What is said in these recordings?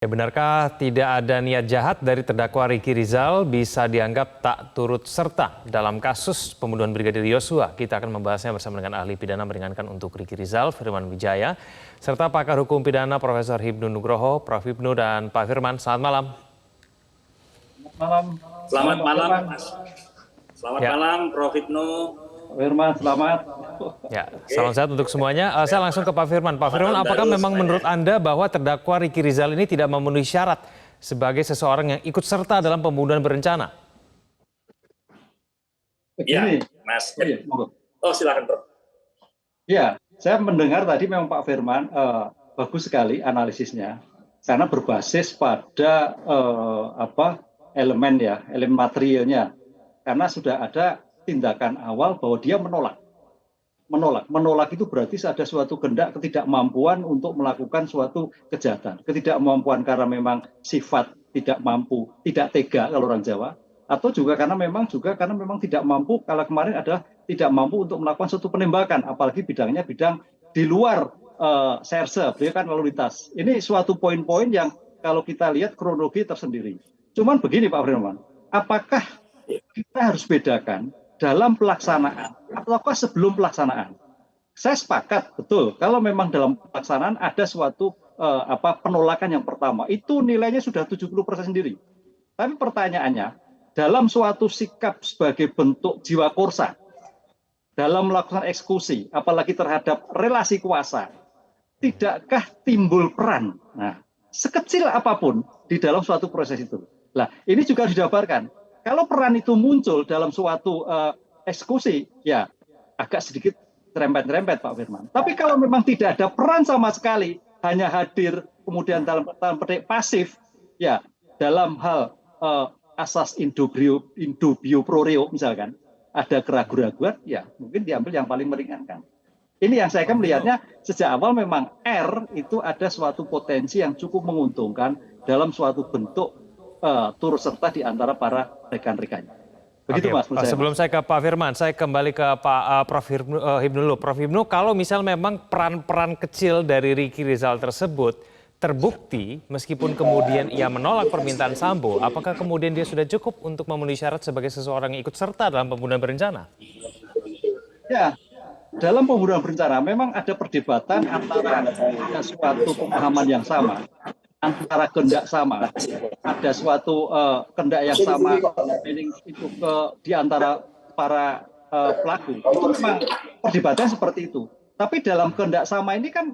Ya, benarkah tidak ada niat jahat dari terdakwa Ricky Rizal bisa dianggap tak turut serta dalam kasus pembunuhan Brigadir Yosua? Kita akan membahasnya bersama dengan ahli pidana meringankan untuk Ricky Rizal, Firman Wijaya, serta pakar hukum pidana Profesor Hibnu Nugroho, Prof. Hibnu, dan Pak Firman. Selamat malam. Malam. Selamat malam, Mas. Selamat malam, Prof. Hibnu. Firman, selamat. Ya, salam sehat untuk semuanya. Saya langsung ke Pak Firman. Pak Firman, apakah memang menurut Anda bahwa terdakwa Ricky Rizal ini tidak memenuhi syarat sebagai seseorang yang ikut serta dalam pembunuhan berencana? Iya, Mas. Oh, silakan, Prof. Ya, saya mendengar tadi memang Pak Firman bagus sekali analisisnya karena berbasis pada elemen materialnya. Karena sudah ada tindakan awal bahwa dia menolak itu berarti ada suatu kehendak ketidakmampuan untuk melakukan suatu kejahatan, ketidakmampuan karena memang sifat tidak mampu, tidak tega kalau orang Jawa, atau juga karena memang tidak mampu. Kalau kemarin adalah tidak mampu untuk melakukan suatu penembakan, apalagi bidangnya bidang di luar serse, beliau kan lalu lintas. Ini suatu poin-poin yang kalau kita lihat kronologi tersendiri. Cuman begini Pak Firman, apakah kita harus bedakan dalam pelaksanaan ataukah sebelum pelaksanaan? Saya sepakat betul kalau memang dalam pelaksanaan ada suatu penolakan yang pertama itu nilainya sudah 70% sendiri. Tapi pertanyaannya, dalam suatu sikap sebagai bentuk jiwa korsa dalam melakukan eksekusi, apalagi terhadap relasi kuasa, tidakkah timbul peran? Nah, sekecil apapun di dalam suatu proses itu. Nah, ini juga dijabarkan. Kalau peran itu muncul dalam suatu eksekusi, ya agak sedikit terempet-terempet Pak Firman. Tapi kalau memang tidak ada peran sama sekali, hanya hadir kemudian dalam petik pasif, ya dalam hal asas indubio pro reo misalkan, ada keraguan-keraguan, ya mungkin diambil yang paling meringankan. Ini yang saya melihatnya sejak awal memang R itu ada suatu potensi yang cukup menguntungkan dalam suatu bentuk turut serta di antara para rekan-rekannya. Begitu Mas. Sebelum saya ke Pak Firman, saya kembali ke Pak Prof. Hibnu dulu. Prof. Hibnu, kalau misal memang peran-peran kecil dari Ricky Rizal tersebut terbukti meskipun kemudian ia menolak permintaan Sambo, apakah kemudian dia sudah cukup untuk memenuhi syarat sebagai seseorang yang ikut serta dalam pembunuhan berencana? Ya, dalam pembunuhan berencana memang ada perdebatan antara ada suatu pemahaman yang sama, antara kehendak sama, ada suatu kehendak yang sama, itu di antara para pelaku. Itu memang perdebatan seperti itu. Tapi dalam kehendak sama ini kan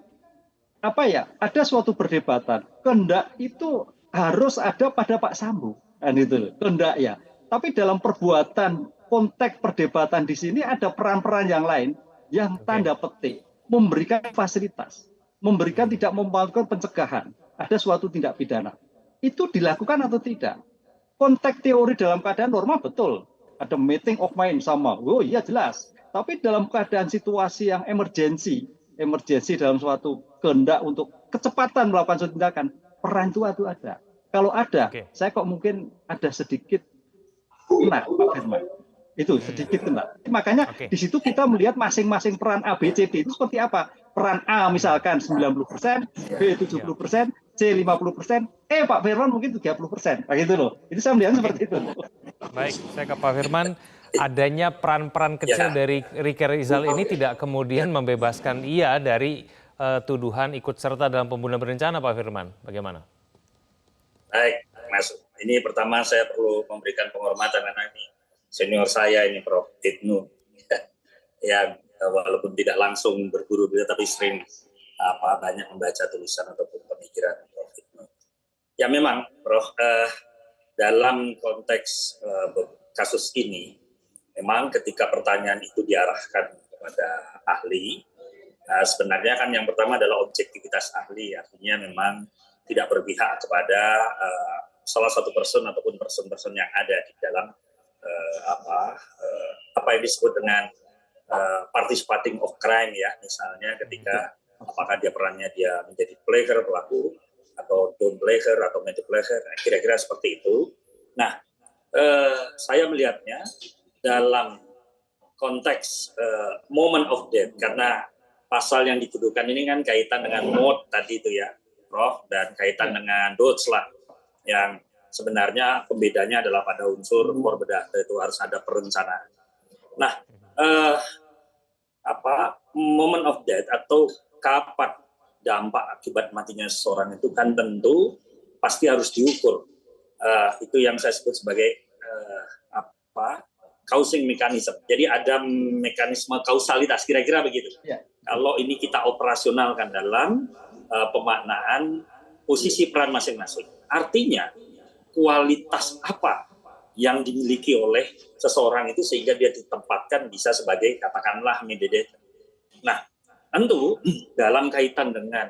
ada suatu perdebatan. Kehendak itu harus ada pada Pak Sambo, kan itu kehendak ya. Tapi dalam perbuatan konteks perdebatan di sini ada peran-peran yang lain yang tanda petik memberikan fasilitas, memberikan tidak melakukan pencegahan. Ada suatu tindak pidana. Itu dilakukan atau tidak? Konteks teori dalam keadaan normal betul. Ada meeting of mind sama. Oh iya jelas. Tapi dalam keadaan situasi yang emergensi dalam suatu kehendak untuk kecepatan melakukan suatu tindakan, peran itu ada. Kalau ada, saya kok mungkin ada sedikit kena, Pak Firman. Itu sedikit kena. Makanya di situ kita melihat masing-masing peran A, B, C, D itu seperti apa. Peran A misalkan 90%, B 70%, C 50%, Pak Firman mungkin 30%. Begitu loh. Itu saya melihat seperti itu. Baik, saya ke Pak Firman. Adanya peran-peran kecil dari Ricky Rizal ini tidak kemudian membebaskan ia dari tuduhan ikut serta dalam pembunuhan berencana, Pak Firman. Bagaimana? Baik, Mas. Ini pertama saya perlu memberikan penghormatan karena ini senior saya ini Prof. Hibnu. Ya, walaupun tidak langsung berguru beliau tapi sering banyak membaca tulisan ataupun pemikiran Prof. Hibnu. Ya memang Prof, dalam konteks kasus ini memang ketika pertanyaan itu diarahkan kepada ahli, sebenarnya kan yang pertama adalah objektivitas ahli, artinya memang tidak berpihak kepada salah satu person ataupun person-person yang ada di dalam apa yang disebut dengan participating of crime ya, misalnya ketika apakah perannya dia menjadi player pelaku atau don't player atau made player, kira-kira seperti itu. Nah, saya melihatnya dalam konteks moment of death, karena pasal yang dituduhkan ini kan kaitan dengan mode tadi itu ya, Prof, dan kaitan dengan Dodge lah, yang sebenarnya pembedanya adalah pada unsur bedah, itu harus ada perencanaan. Nah, moment of death atau kapan dampak akibat matinya seseorang itu kan tentu pasti harus diukur. Itu yang saya sebut sebagai causing mechanism. Jadi ada mekanisme kausalitas, kira-kira begitu. Ya. Kalau ini kita operasionalkan dalam pemaknaan posisi peran masing-masing. Artinya, kualitas apa yang dimiliki oleh seseorang itu sehingga dia ditempatkan bisa sebagai, katakanlah, mediator. Nah, tentu dalam kaitan dengan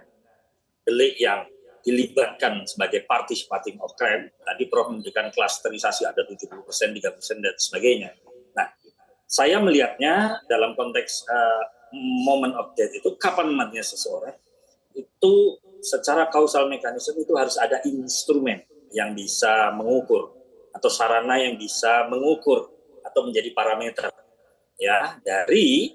delik yang dilibatkan sebagai participating of crime, tadi Prof memberikan klasterisasi ada 70%, 3% dan sebagainya. Nah, saya melihatnya dalam konteks moment of death itu kapan matinya seseorang itu secara kausal mekanisme itu harus ada instrumen yang bisa mengukur atau sarana yang bisa mengukur atau menjadi parameter ya dari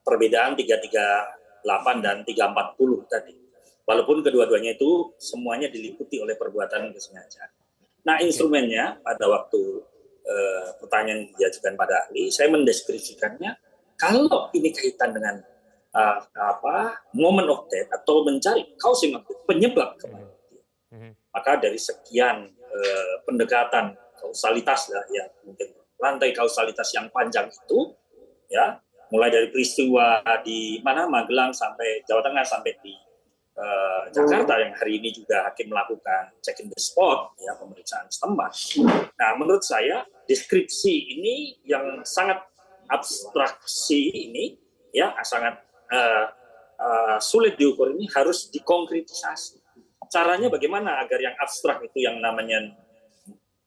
perbedaan 338 dan 340 tadi. Walaupun kedua-duanya itu semuanya diliputi oleh perbuatan kesengajaan. Nah, instrumennya pada waktu pertanyaan yang diajukan pada ahli, saya mendeskripsikannya kalau ini kaitan dengan moment of death atau mencari causing of death, penyebab kematian. Maka dari sekian pendekatan kausalitas ya mungkin rantai kausalitas yang panjang itu ya mulai dari peristiwa di Magelang sampai Jawa Tengah sampai di Jakarta yang hari ini juga hakim melakukan check in the spot ya pemeriksaan setempat. Nah, menurut saya deskripsi ini yang sangat abstraksi ini ya sangat sulit diukur ini harus dikonkretisasi. Caranya bagaimana agar yang abstrak itu yang namanya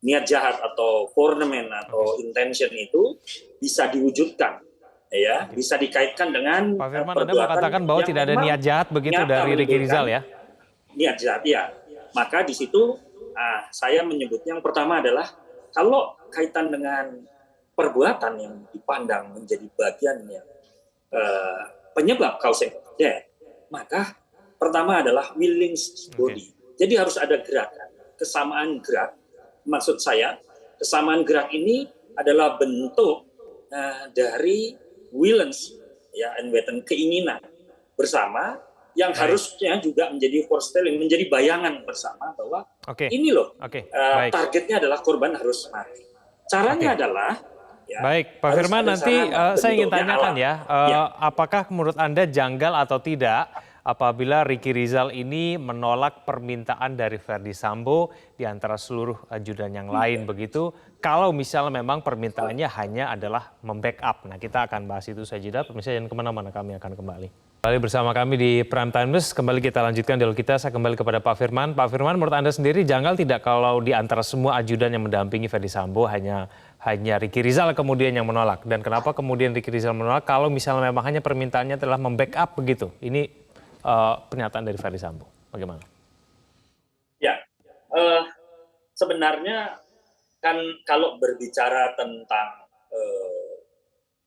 niat jahat atau foreman atau intention itu bisa diwujudkan. Ya, bisa dikaitkan dengan Pak Firman, Anda mengatakan bahwa tidak ada niat jahat begitu dari Ricky Rizal ya? Niat jahat, ya. Maka di situ saya menyebutnya yang pertama adalah kalau kaitan dengan perbuatan yang dipandang menjadi bagian yang penyebab causing of death, maka pertama adalah willing body. Jadi harus ada gerakan, kesamaan gerak. Maksud saya, kesamaan gerak ini adalah bentuk dari willingness ya keinginan bersama yang harusnya juga menjadi foretelling, menjadi bayangan bersama bahwa ini loh targetnya adalah korban harus mati. Caranya adalah ya, baik Pak Firman, nanti saya ingin tanyakan apakah menurut Anda janggal atau tidak apabila Ricky Rizal ini menolak permintaan dari Verdi Sambo di antara seluruh ajudan yang lain begitu, kalau misalnya memang permintaannya hanya adalah membackup. Nah, kita akan bahas itu saja. Pemirsa jangan kemana-mana, kami akan kembali. Kembali bersama kami di Prime Time News, kembali kita lanjutkan dialog kita. Saya kembali kepada Pak Firman. Pak Firman, menurut Anda sendiri janggal tidak kalau di antara semua ajudan yang mendampingi Verdi Sambo hanya Ricky Rizal kemudian yang menolak? Dan kenapa kemudian Ricky Rizal menolak kalau misalnya memang hanya permintaannya telah membackup begitu? Ini pernyataan dari Verdi Sambo. Bagaimana? Ya, sebenarnya kan kalau berbicara tentang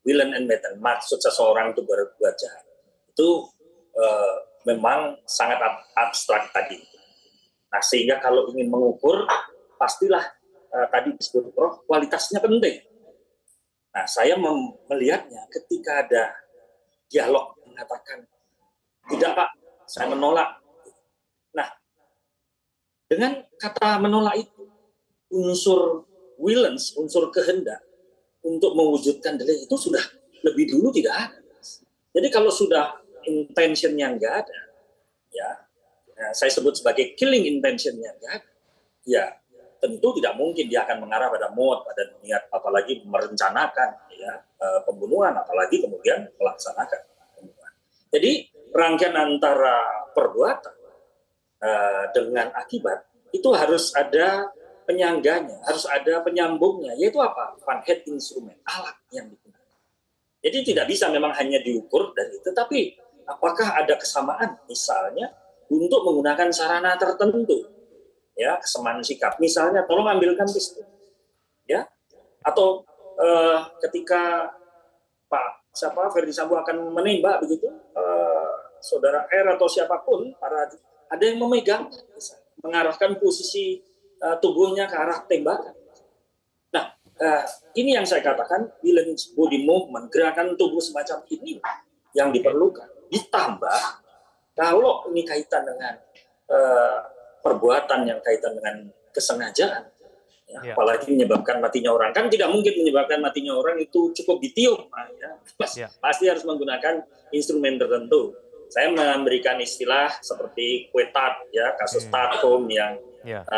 willing and metal, maksud seseorang itu berbuat jahat, itu memang sangat abstrak tadi. Nah, sehingga kalau ingin mengukur, pastilah tadi disebut Prof, kualitasnya penting. Nah, saya melihatnya ketika ada dialog mengatakan, tidak Pak, saya menolak. Nah, dengan kata menolak itu, unsur willingness, unsur kehendak untuk mewujudkan delik itu sudah lebih dulu tidak ada. Jadi kalau sudah intentionnya nggak ada, ya, saya sebut sebagai killing intentionnya nggak ada, ya tentu tidak mungkin dia akan mengarah pada mod, pada niat, apalagi merencanakan ya, pembunuhan, apalagi kemudian melaksanakan pembunuhan. Jadi rangkaian antara perbuatan dengan akibat itu harus ada penyangganya, harus ada penyambungnya, yaitu apa? Funhead instrumen, alat yang digunakan. Jadi tidak bisa memang hanya diukur dari itu, tapi apakah ada kesamaan misalnya untuk menggunakan sarana tertentu, ya kesamaan sikap, misalnya tolong ambilkan pistol, ya, atau ketika Verdi Sambo akan menembak begitu, saudara R atau siapapun, ada yang memegang, mengarahkan posisi tubuhnya ke arah tembakan. Nah, ini yang saya katakan, balance body movement, gerakan tubuh semacam ini yang diperlukan. Ditambah, kalau ini kaitan dengan perbuatan yang kaitan dengan kesengajaan, apalagi menyebabkan matinya orang, kan tidak mungkin menyebabkan matinya orang itu cukup ditiup, pasti harus menggunakan instrumen tertentu. Saya memberikan istilah seperti kuetat, ya, kasus Tatum yang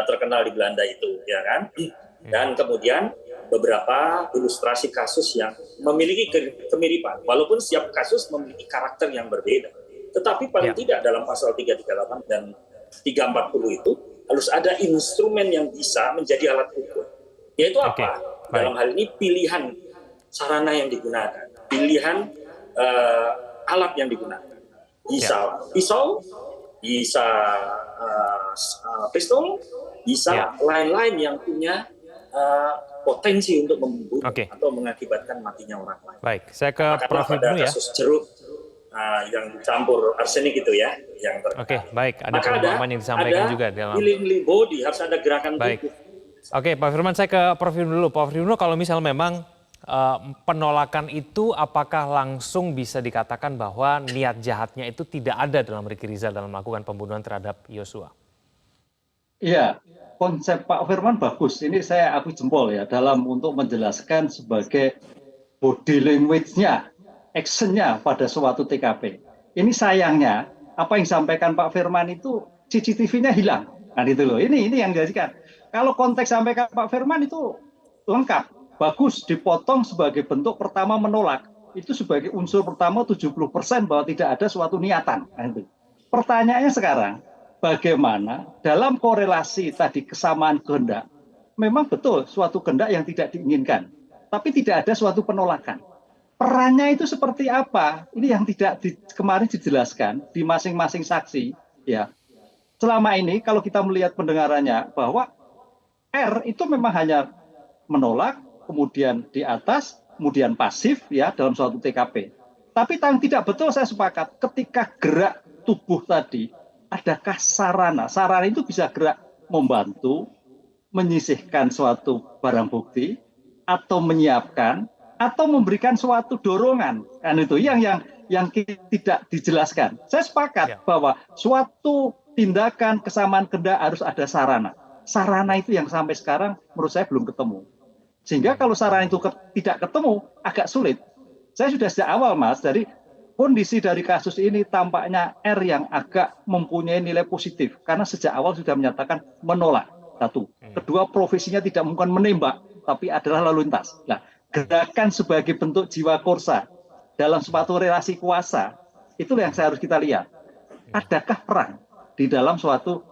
terkenal di Belanda itu, ya kan? Dan kemudian beberapa ilustrasi kasus yang memiliki kemiripan, walaupun setiap kasus memiliki karakter yang berbeda. Tetapi paling tidak dalam pasal 338 dan 340 itu harus ada instrumen yang bisa menjadi alat ukur. Yaitu apa? Dalam hal ini pilihan sarana yang digunakan, pilihan alat yang digunakan. Bisa pisau, bisa pistol, bisa lain-lain yang punya potensi untuk membunuh atau mengakibatkan matinya orang lain. Baik, saya ke Prof. Hipnu ya. Kasus jeruk yang dicampur arsenik itu ya, yang terkait. Baik, ada pemahaman yang disampaikan juga dalam. Healing body, harus ada gerakan tubuh. Pak Firman, saya ke Prof. Hipnu dulu. Prof. Hipnu, kalau misal memang penolakan itu, apakah langsung bisa dikatakan bahwa niat jahatnya itu tidak ada dalam Ricky Rizal dalam melakukan pembunuhan terhadap Yosua? Iya, konsep Pak Firman bagus. Ini saya akui jempol ya dalam untuk menjelaskan sebagai body language-nya, action-nya pada suatu TKP. Ini sayangnya apa yang disampaikan Pak Firman itu CCTV-nya hilang. Nah itu loh, ini yang dijadikan. Kalau konteks sampaikan Pak Firman itu lengkap. Bagus dipotong sebagai bentuk pertama menolak. Itu sebagai unsur pertama 70% bahwa tidak ada suatu niatan. Nah, itu. Pertanyaannya sekarang, bagaimana dalam korelasi tadi kesamaan kehendak, memang betul suatu kehendak yang tidak diinginkan, tapi tidak ada suatu penolakan. Perannya itu seperti apa? Ini yang tidak kemarin dijelaskan di masing-masing saksi. Ya, selama ini kalau kita melihat pendengarannya bahwa R itu memang hanya menolak, kemudian di atas, kemudian pasif ya dalam suatu TKP. Tapi yang tidak betul saya sepakat ketika gerak tubuh tadi, adakah sarana? Sarana itu bisa gerak membantu, menyisihkan suatu barang bukti, atau menyiapkan, atau memberikan suatu dorongan. Kan itu yang tidak dijelaskan. Saya sepakat bahwa suatu tindakan kesamaan kehendak harus ada sarana. Sarana itu yang sampai sekarang menurut saya belum ketemu. Sehingga kalau sarana itu tidak ketemu, agak sulit. Saya sudah sejak awal, Mas, dari kondisi dari kasus ini tampaknya R yang agak mempunyai nilai positif. Karena sejak awal sudah menyatakan menolak. Satu. Kedua, profesinya tidak mungkin menembak, tapi adalah lalu lintas. Nah, gerakan sebagai bentuk jiwa korsa dalam suatu relasi kuasa, itulah yang saya harus kita lihat. Adakah perang di dalam suatu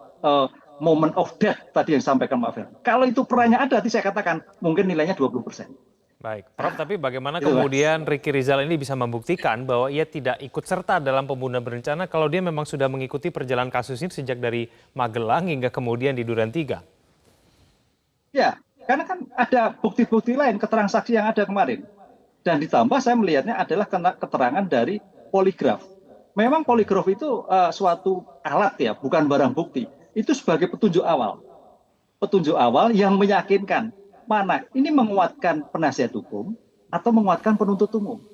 moment of death tadi yang disampaikan Pak Firman. Kalau itu perannya ada, tadi saya katakan mungkin nilainya 20%. Baik, Prof, tapi bagaimana kemudian Ricky Rizal ini bisa membuktikan bahwa ia tidak ikut serta dalam pembunuhan berencana kalau dia memang sudah mengikuti perjalanan kasus ini sejak dari Magelang hingga kemudian di Duren 3? Ya, karena kan ada bukti-bukti lain, keterangan saksi yang ada kemarin. Dan ditambah saya melihatnya adalah keterangan dari poligraf. Memang poligraf itu suatu alat ya, bukan barang bukti. Itu sebagai petunjuk awal. Petunjuk awal yang meyakinkan mana ini menguatkan penasihat hukum atau menguatkan penuntut umum.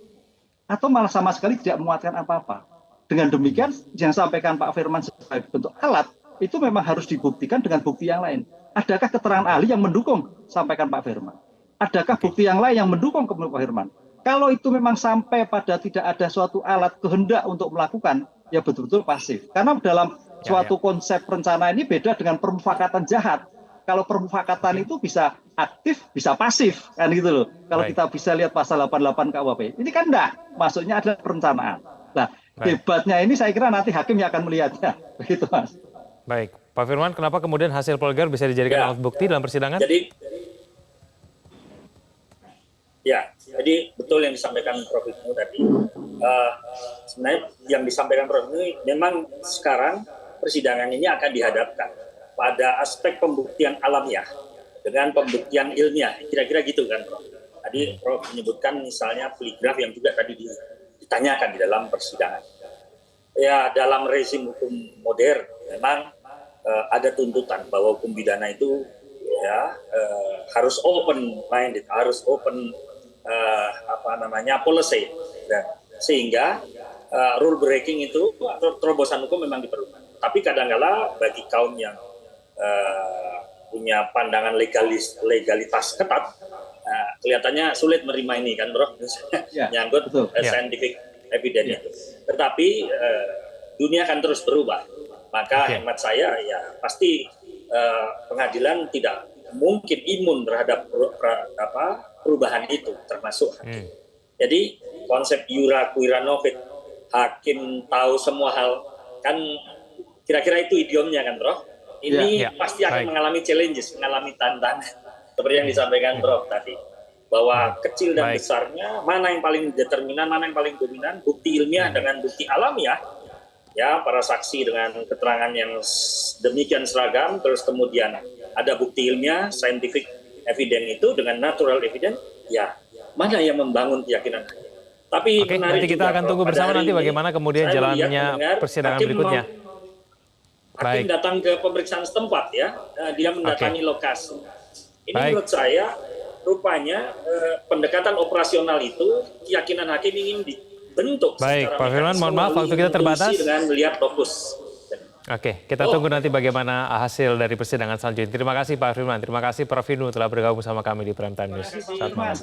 Atau malah sama sekali tidak menguatkan apa-apa. Dengan demikian yang disampaikan Pak Firman sebagai bentuk alat itu memang harus dibuktikan dengan bukti yang lain. Adakah keterangan ahli yang mendukung sampaikan Pak Firman? Adakah bukti yang lain yang mendukung Pak Firman? Kalau itu memang sampai pada tidak ada suatu alat kehendak untuk melakukan, ya betul-betul pasif. Karena dalam suatu konsep rencana ini beda dengan permufakatan jahat. Kalau permufakatan itu bisa aktif, bisa pasif, kan gitu loh. Kalau kita bisa lihat pasal 88 KUHP. Ini kan enggak, maksudnya adalah perencanaan. Nah, debatnya ini saya kira nanti hakim yang akan melihatnya. Begitu, Mas. Baik, Pak Firman, kenapa kemudian hasil poligraf bisa dijadikan alat bukti dalam persidangan? Jadi betul yang disampaikan Prof. Hipnu tadi. Sebenarnya yang disampaikan Prof. Hipnu memang sekarang persidangan ini akan dihadapkan pada aspek pembuktian alamiah dengan pembuktian ilmiah, kira-kira gitu kan, Prof. Tadi Prof menyebutkan misalnya poligraf yang juga tadi ditanyakan di dalam persidangan. ya dalam rezim hukum modern memang ada tuntutan bahwa hukum pidana itu ya harus open minded, harus open policy, dan sehingga rule breaking itu atau terobosan hukum memang diperlukan. Tapi kadang-kala bagi kaum yang punya pandangan legalitas ketat, kelihatannya sulit menerima ini kan, bro, nyangkut scientific evidence itu. Tetapi dunia akan terus berubah, maka hemat saya ya pasti pengadilan tidak mungkin imun terhadap perubahan itu, termasuk hakim. Jadi konsep iura cuira novit, hakim tahu semua hal, kan kira-kira itu idiomnya kan, bro. Ini pasti akan mengalami challenges, mengalami tantangan. Seperti yang disampaikan Prof tadi, bahwa kecil dan besarnya, mana yang paling determinan, mana yang paling dominan, bukti ilmiah dengan bukti alamiah, ya para saksi dengan keterangan yang demikian seragam, terus kemudian ada bukti ilmiah, scientific evidence itu dengan natural evidence, ya mana yang membangun keyakinan. Tapi nanti kita akan tunggu bersama nanti bagaimana kemudian jalannya persidangan berikutnya. Hakim datang ke pemeriksaan setempat ya, dia mendatangi lokasi. Ini menurut saya rupanya pendekatan operasional itu keyakinan hakim ingin dibentuk. Baik, Pak Firman, mohon maaf waktu kita terbatas. Dengan melihat lokus. Oke, kita tunggu nanti bagaimana hasil dari persidangan selanjutnya. Terima kasih Pak Firman, terima kasih Prof Hipnu telah bergabung bersama kami di Prime Time News. Selamat malam.